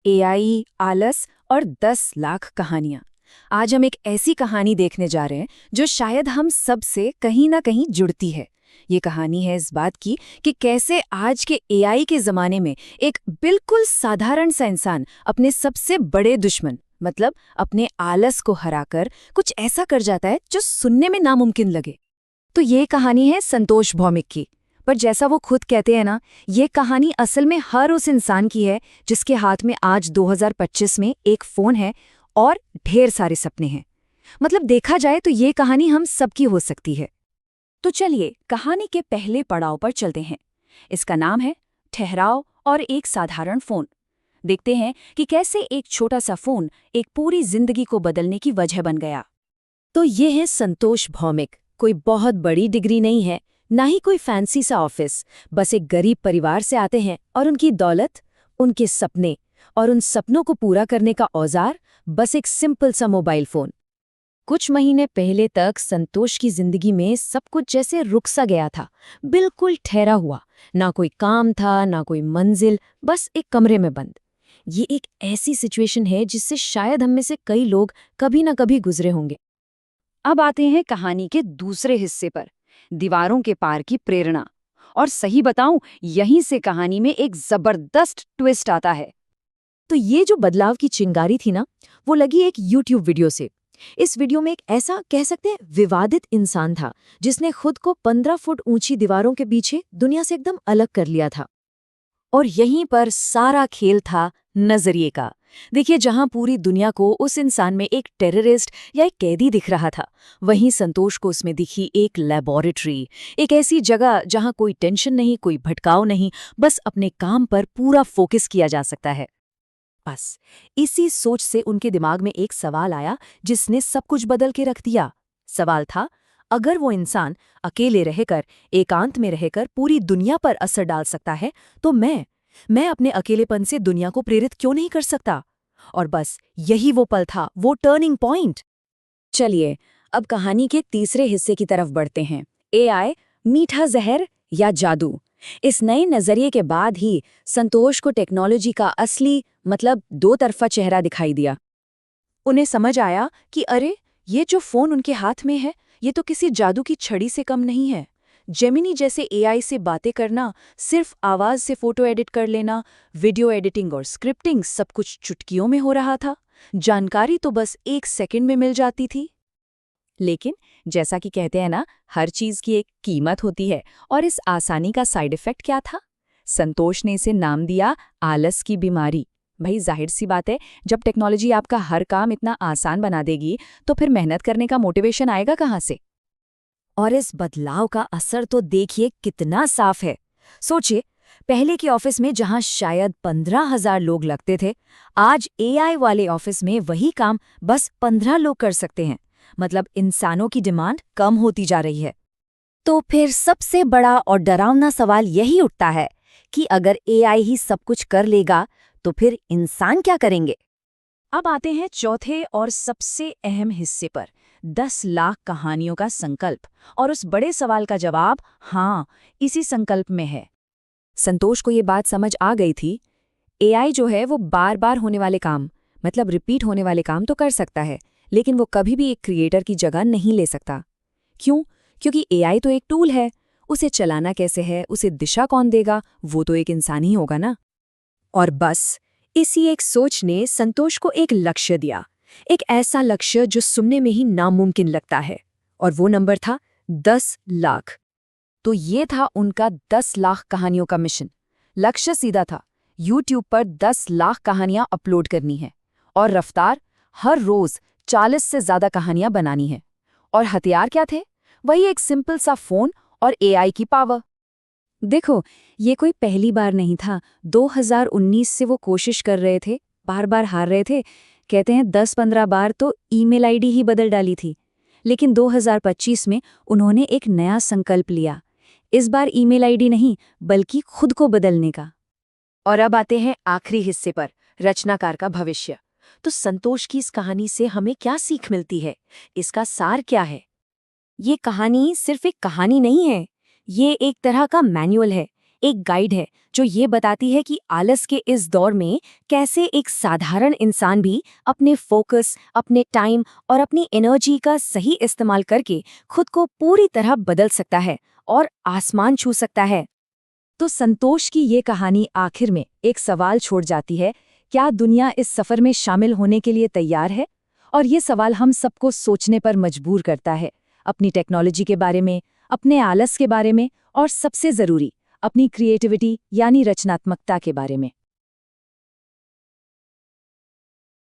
AI, आलस और 10 लाख कहानियां। आज हम एक ऐसी कहानी देखने जा रहे हैं जो शायद हम सब से कहीं ना कहीं जुड़ती है। ये कहानी है इस बात की कि कैसे आज के एआई के जमाने में एक बिल्कुल साधारण सा इंसान अपने सबसे बड़े दुश्मन मतलब अपने आलस को हराकर कुछ ऐसा कर जाता है जो सुनने में नामुमकिन लगे। तो ये कहानी है संतोष भौमिक की। पर जैसा वो खुद कहते हैं ना, ये कहानी असल में हर उस इंसान की है जिसके हाथ में आज 2025 में एक फोन है और ढेर सारे सपने हैं। मतलब देखा जाए तो ये कहानी हम सबकी हो सकती है। तो चलिए कहानी के पहले पड़ाव पर चलते हैं। इसका नाम है ठहराव और एक साधारण फोन। देखते हैं कि कैसे एक छोटा सा फोन एक पूरी जिंदगी को बदलने की वजह बन गया। तो ये है संतोष भौमिक। कोई बहुत बड़ी डिग्री नहीं है, ना ही कोई फैंसी सा ऑफिस। बस एक गरीब परिवार से आते हैं और उनकी दौलत, उनके सपने और उन सपनों को पूरा करने का औजार बस एक सिंपल सा मोबाइल फोन। कुछ महीने पहले तक संतोष की जिंदगी में सब कुछ जैसे रुक सा गया था, बिल्कुल ठहरा हुआ। ना कोई काम था, ना कोई मंजिल, बस एक कमरे में बंद। ये एक ऐसी सिचुएशन है जिससे शायद हम में से कई लोग कभी ना कभी गुजरे होंगे। अब आते हैं कहानी के दूसरे हिस्से पर, दीवारों के पार की प्रेरणा। और सही बताऊं, यहीं से कहानी में एक जबरदस्त ट्विस्ट आता है। तो ये जो बदलाव की चिंगारी थी ना, वो लगी एक YouTube वीडियो से। इस वीडियो में एक ऐसा कह सकते हैं विवादित इंसान था जिसने खुद को 15 फुट ऊंची दीवारों के पीछे दुनिया से एकदम अलग कर लिया था। और यहीं पर सारा खेल था नजरिए का। देखिए, जहां पूरी दुनिया को उस इंसान में एक टेररिस्ट या एक कैदी दिख रहा था, वहीं संतोष को उसमें दिखी एक लैबोरेटरी, एक ऐसी जगह जहां कोई टेंशन नहीं, कोई भटकाव नहीं, बस अपने काम पर पूरा फोकस किया जा सकता है। बस इसी सोच से उनके दिमाग में एक सवाल आया जिसने सब कुछ बदल के रख दिया। सवाल था, अगर वो इंसान अकेले रहकर, एकांत में रहकर पूरी दुनिया पर असर डाल सकता है, तो मैं अपने अकेलेपन से दुनिया को प्रेरित क्यों नहीं कर सकता? और बस यही वो पल था, वो टर्निंग पॉइंट। चलिए अब कहानी के तीसरे हिस्से की तरफ बढ़ते हैं। एआई, मीठा जहर या जादू। इस नए नजरिए के बाद ही संतोष को टेक्नोलॉजी का असली मतलब दो तरफा चेहरा दिखाई दिया। उन्हें समझ आया कि अरे, ये जो फोन उनके हाथ में है, ये तो किसी जादू की छड़ी से कम नहीं है। जेमिनी जैसे एआई से बातें करना, सिर्फ आवाज से फोटो एडिट कर लेना, वीडियो एडिटिंग और स्क्रिप्टिंग सब कुछ चुटकियों में हो रहा था। जानकारी तो बस 1 सेकंड में मिल जाती थी। लेकिन जैसा कि कहते हैं ना, हर चीज की एक कीमत होती है। और इस आसानी का साइड इफेक्ट क्या था? संतोष ने इसे नाम दिया आलस की बीमारी। भाई जाहिर सी बात है, जब टेक्नोलॉजी आपका हर काम इतना आसान बना देगी, तो फिर मेहनत करने का मोटिवेशन आएगा कहाँ से? और इस बदलाव का असर तो देखिए कितना साफ है। सोचिए, पहले के ऑफिस में जहां शायद 15,000 लोग लगते थे, आज एआई वाले ऑफिस में वही काम बस 15 लोग कर सकते हैं। मतलब इंसानों की डिमांड कम होती जा रही है। तो फिर सबसे बड़ा और डरावना सवाल यही उठता है कि अगर एआई ही सब कुछ कर लेगा, तो फिर इंसान क्या करेंगे? अब आते हैं चौथे और सबसे अहम हिस्से पर, 10 लाख कहानियों का संकल्प। और उस बड़े सवाल का जवाब हाँ, इसी संकल्प में है। संतोष को ये बात समझ आ गई थी, एआई जो है वो बार बार होने वाले काम, मतलब रिपीट होने वाले काम तो कर सकता है, लेकिन वो कभी भी एक क्रिएटर की जगह नहीं ले सकता। क्यों? क्योंकि एआई तो एक टूल है। उसे चलाना कैसे है, उसे दिशा कौन देगा, वो तो एक इंसान ही होगा ना। और बस इसी एक सोच ने संतोष को एक लक्ष्य दिया, एक ऐसा लक्ष्य जो सुनने में ही नामुमकिन लगता है। और वो नंबर था 10 लाख। तो ये था उनका 10 लाख कहानियों का मिशन। लक्ष्य सीधा था, YouTube पर 10 लाख कहानियां अपलोड करनी है। और रफ्तार, हर रोज 40 से ज्यादा कहानियां बनानी है। और हथियार क्या थे? वही एक सिंपल सा फोन और एआई की पावर। देखो, ये कोई पहली बार नहीं था। 2019 से वो कोशिश कर रहे थे, बार बार हार रहे थे। कहते हैं 10-15 बार तो ईमेल आईडी ही बदल डाली थी। लेकिन 2025 में उन्होंने एक नया संकल्प लिया। इस बार ईमेल आईडी नहीं, बल्कि खुद को बदलने का। और अब आते हैं आखिरी हिस्से पर, रचनाकार का भविष्य। तो संतोष की इस कहानी से हमें क्या सीख मिलती है? इसका सार क्या है? ये कहानी सिर्फ एक कहानी नहीं है, ये एक तरह का मैनुअल है, एक गाइड है जो ये बताती है कि आलस के इस दौर में कैसे एक साधारण इंसान भी अपने फोकस, अपने टाइम और अपनी एनर्जी का सही इस्तेमाल करके खुद को पूरी तरह बदल सकता है और आसमान छू सकता है। तो संतोष की ये कहानी आखिर में एक सवाल छोड़ जाती है, क्या दुनिया इस सफर में शामिल होने के लिए तैयार है? और ये सवाल हम सबको सोचने पर मजबूर करता है, अपनी टेक्नोलॉजी के बारे में, अपने आलस के बारे में और सबसे ज़रूरी, अपनी क्रिएटिविटी यानी रचनात्मकता के बारे में।